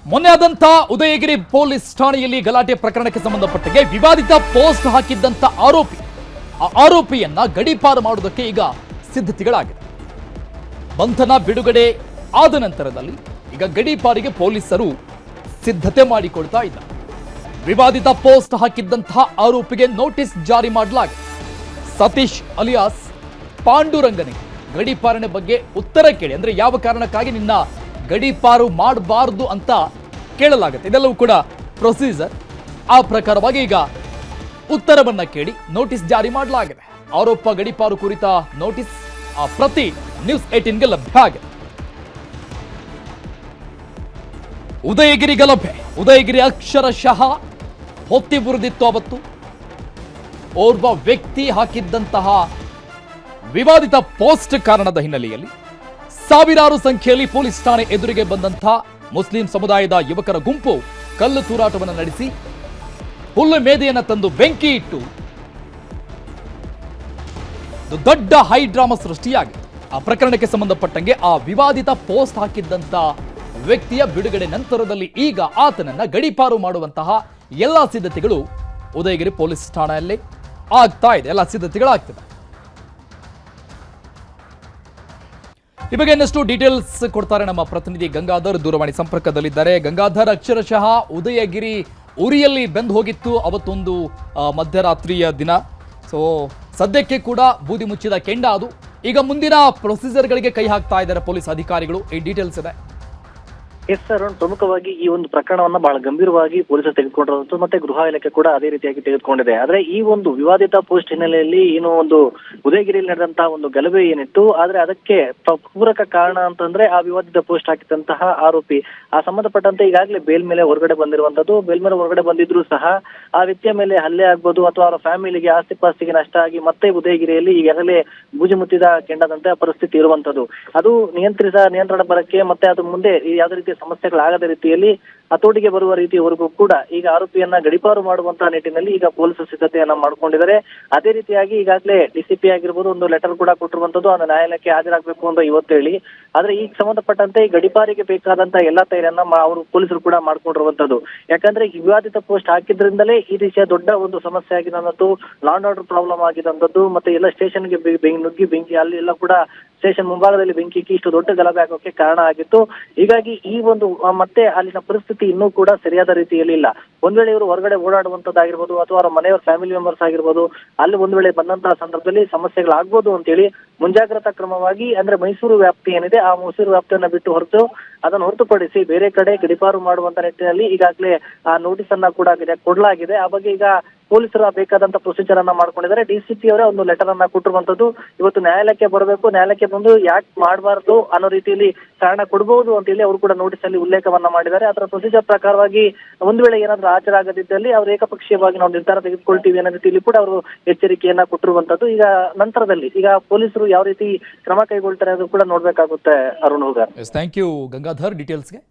ಮೊನ್ನೆ ಆದಂತ ಉದಯಗಿರಿ ಪೊಲೀಸ್ ಠಾಣೆಯಲ್ಲಿ ಗಲಾಟೆ ಪ್ರಕರಣಕ್ಕೆ ಸಂಬಂಧಪಟ್ಟಂಗೆ ವಿವಾದಿತ ಪೋಸ್ಟ್ ಹಾಕಿದ್ದಂತ ಆರೋಪಿಯನ್ನ ಗಡೀಪಾರು ಮಾಡುವುದಕ್ಕೆ ಈಗ ಸಿದ್ಧತೆಗಳಾಗಿದೆ. ಬಂಧನ ಬಿಡುಗಡೆ ಆದ ನಂತರದಲ್ಲಿ ಈಗ ಗಡೀಪಾರಿಗೆ ಪೊಲೀಸರು ಸಿದ್ಧತೆ ಮಾಡಿಕೊಳ್ತಾ ಇದ್ದಾರೆ. ವಿವಾದಿತ ಪೋಸ್ಟ್ ಹಾಕಿದ್ದಂತಹ ಆರೋಪಿಗೆ ನೋಟಿಸ್ ಜಾರಿ ಮಾಡಲಾಗಿದೆ. ಸತೀಶ್ ಅಲಿಯಾಸ್ ಪಾಂಡುರಂಗನಿಗೆ ಗಡೀಪಾರಣೆ ಬಗ್ಗೆ ಉತ್ತರ ಕೇಳಿ, ಅಂದ್ರೆ ಯಾವ ಕಾರಣಕ್ಕಾಗಿ ನಿನ್ನ ಗಡೀಪಾರು ಮಾಡಬಾರದು ಅಂತ ಕೇಳಲಾಗುತ್ತೆ. ಇದೆಲ್ಲವೂ ಕೂಡ ಪ್ರೊಸೀಜರ್. ಆ ಪ್ರಕಾರವಾಗಿ ಈಗ ಉತ್ತರವನ್ನ ಕೇಳಿ ನೋಟಿಸ್ ಜಾರಿ ಮಾಡಲಾಗಿದೆ. ಆರೋಪ ಗಡೀಪಾರು ಕುರಿತ ನೋಟಿಸ್ ಪ್ರತಿ ನ್ಯೂಸ್ 18ಗೆ ಲಭ್ಯ ಆಗಿದೆ. ಉದಯಗಿರಿ ಗಲಭೆ, ಉದಯಗಿರಿ ಅಕ್ಷರಶಃ ಹೊತ್ತಿ ಬುರಿದಿತ್ತು. ಅವತ್ತು ಓರ್ವ ವ್ಯಕ್ತಿ ಹಾಕಿದ್ದಂತಹ ವಿವಾದಿತ ಪೋಸ್ಟ್ ಕಾರಣದ ಹಿನ್ನೆಲೆಯಲ್ಲಿ ಸಾವಿರಾರು ಸಂಖ್ಯೆಯಲ್ಲಿ ಪೊಲೀಸ್ ಠಾಣೆ ಎದುರಿಗೆ ಬಂದಂತಹ ಮುಸ್ಲಿಂ ಸಮುದಾಯದ ಯುವಕರ ಗುಂಪು ಕಲ್ಲು ತೂರಾಟವನ್ನು ನಡೆಸಿ ಹುಲ್ಲು ಮೇದೆಯನ್ನು ತಂದು ಬೆಂಕಿ ಇಟ್ಟು ದೊಡ್ಡ ಹೈ ಡ್ರಾಮಾ ಸೃಷ್ಟಿಯಾಗಿತ್ತು. ಆ ಪ್ರಕರಣಕ್ಕೆ ಸಂಬಂಧಪಟ್ಟಂಗೆ ಆ ವಿವಾದಿತ ಪೋಸ್ಟ್ ಹಾಕಿದ್ದಂತ ವ್ಯಕ್ತಿಯ ಬಿಡುಗಡೆ ನಂತರದಲ್ಲಿ ಈಗ ಆತನನ್ನ ಗಡೀಪಾರು ಮಾಡುವಂತಹ ಎಲ್ಲಾ ಸಿದ್ಧತೆಗಳು ಉದಯಗಿರಿ ಪೊಲೀಸ್ ಠಾಣೆಯಲ್ಲಿ ಆಗ್ತಾ ಇದೆ. ಎಲ್ಲ ಸಿದ್ಧತೆಗಳಾಗ್ತದೆ. ಈ ಬಗ್ಗೆ ಇನ್ನಷ್ಟು ಡೀಟೇಲ್ಸ್ ಕೊಡ್ತಾರೆ ನಮ್ಮ ಪ್ರತಿನಿಧಿ ಗಂಗಾಧರ್, ದೂರವಾಣಿ ಸಂಪರ್ಕದಲ್ಲಿದ್ದಾರೆ. ಗಂಗಾಧರ್, ಅಕ್ಷರಶಃ ಉದಯಗಿರಿ ಉರಿಯಲ್ಲಿ ಬೆಂದು ಹೋಗಿತ್ತು ಅವತ್ತೊಂದು ಮಧ್ಯರಾತ್ರಿಯ ದಿನ. ಸೊ ಸದ್ಯಕ್ಕೆ ಕೂಡ ಬೂದಿ ಮುಚ್ಚಿದ ಕೆಂಡ ಅದು. ಈಗ ಮುಂದಿನ ಪ್ರೊಸೀಜರ್ಗಳಿಗೆ ಕೈ ಹಾಕ್ತಾ ಇದ್ದಾರೆ ಪೊಲೀಸ್ ಅಧಿಕಾರಿಗಳು. ಈ ಡೀಟೇಲ್ಸ್ ಇದೆ. ಎಸ್ ಸರ್, ಪ್ರಮುಖವಾಗಿ ಈ ಒಂದು ಪ್ರಕರಣವನ್ನ ಬಹಳ ಗಂಭೀರವಾಗಿ ಪೊಲೀಸರು ತೆಗೆದುಕೊಂಡಿರೋದು, ಮತ್ತೆ ಗೃಹ ಇಲಾಖೆ ಕೂಡ ಅದೇ ರೀತಿಯಾಗಿ ತೆಗೆದುಕೊಂಡಿದೆ. ಆದ್ರೆ ಈ ಒಂದು ವಿವಾದಿತ ಪೋಸ್ಟ್ ಹಿನ್ನೆಲೆಯಲ್ಲಿ ಏನು ಒಂದು ಉದಯಗಿರಿಯಲ್ಲಿ ನಡೆದಂತಹ ಒಂದು ಗಲಭೆ ಏನಿತ್ತು, ಆದ್ರೆ ಅದಕ್ಕೆ ಪೂರಕ ಕಾರಣ ಅಂತಂದ್ರೆ ಆ ವಿವಾದಿತ ಪೋಸ್ಟ್ ಹಾಕಿದಂತಹ ಆರೋಪಿ ಆ ಸಂಬಂಧಪಟ್ಟಂತೆ ಈಗಾಗಲೇ ಬೇಲ್ ಮೇಲೆ ಹೊರಗಡೆ ಬಂದಿರುವಂತದ್ದು. ಬೇಲ್ ಮೇಲೆ ಹೊರಗಡೆ ಬಂದಿದ್ರು ಸಹ ಆ ವ್ಯಕ್ತಿಯ ಮೇಲೆ ಹಲ್ಲೆ ಆಗ್ಬೋದು ಅಥವಾ ಅವರ ಫ್ಯಾಮಿಲಿಗೆ ಆಸ್ತಿ ಪಾಸ್ತಿಗೆ ನಷ್ಟ ಆಗಿ ಮತ್ತೆ ಉದಯಗಿರಿಯಲ್ಲಿ ಈಗಾಗಲೇ ಬೂಜು ಮುತ್ತಿದ ಕೆಂಡದಂತೆ ಪರಿಸ್ಥಿತಿ ಇರುವಂತದ್ದು. ಅದು ನಿಯಂತ್ರಣ ಬರಕ್ಕೆ ಮತ್ತೆ ಅದು ಮುಂದೆ ಯಾವುದೇ ರೀತಿಯ ಸಮಸ್ಯೆಗಳಾಗದ ರೀತಿಯಲ್ಲಿ ಹತೋಟಿಗೆ ಬರುವ ರೀತಿಯವರೆಗೂ ಕೂಡ ಈಗ ಆರೋಪಿಯನ್ನ ಗಡೀಪಾರು ಮಾಡುವಂತಹ ನಿಟ್ಟಿನಲ್ಲಿ ಈಗ ಪೊಲೀಸರು ಸಿದ್ಧತೆಯನ್ನ ಮಾಡ್ಕೊಂಡಿದ್ದಾರೆ. ಅದೇ ರೀತಿಯಾಗಿ ಈಗಾಗಲೇ ಡಿಸಿಪಿ ಆಗಿರ್ಬೋದು ಒಂದು ಲೆಟರ್ ಕೂಡ ಕೊಟ್ಟಿರುವಂತದ್ದು, ಅದನ್ನ ನ್ಯಾಯಾಲಯಕ್ಕೆ ಹಾಜರಾಗಬೇಕು ಅಂತ ಇವತ್ತು ಹೇಳಿ. ಆದ್ರೆ ಈಗ ಸಂಬಂಧಪಟ್ಟಂತೆ ಈ ಗಡೀಪಾರಿಗೆ ಬೇಕಾದಂತಹ ಎಲ್ಲಾ ತಯಾರಿಯನ್ನ ಅವರು ಪೊಲೀಸರು ಕೂಡ ಮಾಡ್ಕೊಂಡಿರುವಂತದ್ದು. ಯಾಕಂದ್ರೆ ಈ ವಿವಾದಿತ ಪೋಸ್ಟ್ ಹಾಕಿದ್ರಿಂದಲೇ ಈ ರೀತಿಯ ದೊಡ್ಡ ಒಂದು ಸಮಸ್ಯೆ ಆಗಿದಂತದ್ದು, ಲಾ ಅಂಡ್ ಆರ್ಡರ್ ಪ್ರಾಬ್ಲಮ್ ಆಗಿದಂತದ್ದು, ಮತ್ತೆ ಎಲ್ಲ ಸ್ಟೇಷನ್ಗೆ ನುಗ್ಗಿ ಬೆಂಕಿ ಅಲ್ಲಿ ಎಲ್ಲ ಕೂಡ ಸ್ಟೇಷನ್ ಮುಂಭಾಗದಲ್ಲಿ ಬೆಂಕಿ ಇಷ್ಟು ದೊಡ್ಡ ಗಲಭೆ ಆಗೋಕೆ ಕಾರಣ ಆಗಿತ್ತು. ಹೀಗಾಗಿ ಈ ಒಂದು ಮತ್ತೆ ಅಲ್ಲಿನ ಪರಿಸ್ಥಿತಿ ಇನ್ನೂ ಕೂಡ ಸರಿಯಾದ ರೀತಿಯಲ್ಲಿ ಇಲ್ಲ. ಒಂದ್ ವೇಳೆ ಇವರು ಹೊರಗಡೆ ಓಡಾಡುವಂತದ್ದಾಗಿರ್ಬೋದು ಅಥವಾ ಅವರ ಮನೆಯವರ ಫ್ಯಾಮಿಲಿ ಮೆಂಬರ್ಸ್ ಆಗಿರ್ಬೋದು, ಅಲ್ಲಿ ಒಂದ್ ವೇಳೆ ಬಂದಂತಹ ಸಂದರ್ಭದಲ್ಲಿ ಸಮಸ್ಯೆಗಳಾಗ್ಬೋದು ಅಂತೇಳಿ ಮುಂಜಾಗ್ರತಾ ಕ್ರಮವಾಗಿ ಅಂದ್ರೆ ಮೈಸೂರು ವ್ಯಾಪ್ತಿ ಏನಿದೆ ಆ ಮೈಸೂರು ವ್ಯಾಪ್ತಿಯನ್ನ ಬಿಟ್ಟು ಹೊರತು ಅದನ್ನು ಹೊರತುಪಡಿಸಿ ಬೇರೆ ಕಡೆ ಗಡೀಪಾರು ಮಾಡುವಂತ ನಿಟ್ಟಿನಲ್ಲಿ ಈಗಾಗಲೇ ಆ ನೋಟಿಸ್ ಅನ್ನ ಕೂಡ ಕೊಡಲಾಗಿದೆ. ಆ ಬಗ್ಗೆ ಈಗ ಪೊಲೀಸರು ಬೇಕಾದಂತ ಪ್ರೊಸೀಜರ್ ಅನ್ನ ಮಾಡ್ಕೊಂಡಿದ್ದಾರೆ. ಡಿಸಿಪಿ ಅವರೇ ಒಂದು ಲೆಟರ್ ಅನ್ನ ಕೊಟ್ಟಿರುವಂತದ್ದು. ಇವತ್ತು ನ್ಯಾಯಾಲಯಕ್ಕೆ ಬರಬೇಕು, ನ್ಯಾಯಾಲಯಕ್ಕೆ ಬಂದು ಯಾಕೆ ಮಾಡಬಾರ್ದು ಅನ್ನೋ ರೀತಿಯಲ್ಲಿ ಕಾರಣ ಕೊಡಬಹುದು ಅಂತ ಹೇಳಿ ಅವರು ಕೂಡ ನೋಟಿಸ್ ಅಲ್ಲಿ ಉಲ್ಲೇಖವನ್ನ ಮಾಡಿದ್ದಾರೆ. ಅದರ ಪ್ರೊಸೀಜರ್ ಪ್ರಕಾರವಾಗಿ ಒಂದ್ ವೇಳೆ ಏನಾದ್ರೂ ಹಾಜರಾಗದಿದ್ದಲ್ಲಿ ಅವ್ರು ಏಕಪಕ್ಷೀಯವಾಗಿ ನಾವು ನಿರ್ಧಾರ ತೆಗೆದುಕೊಳ್ತೀವಿ ಅನ್ನೋ ರೀತಿಯಲ್ಲಿ ಕೂಡ ಅವರು ಎಚ್ಚರಿಕೆಯನ್ನ ಕೊಟ್ಟಿರುವಂತದ್ದು. ಈಗ ನಂತರದಲ್ಲಿ ಈಗ ಪೊಲೀಸರು ಯಾವ ರೀತಿ ಕ್ರಮ ಕೈಗೊಳ್ತಾರೆ ಅದು ಕೂಡ ನೋಡ್ಬೇಕಾಗುತ್ತೆ. ಅರುಣ್ ಹೋಗಾರ್. Thank you Gangadhar ಡೀಟೇಲ್ಸ್ಗೆ.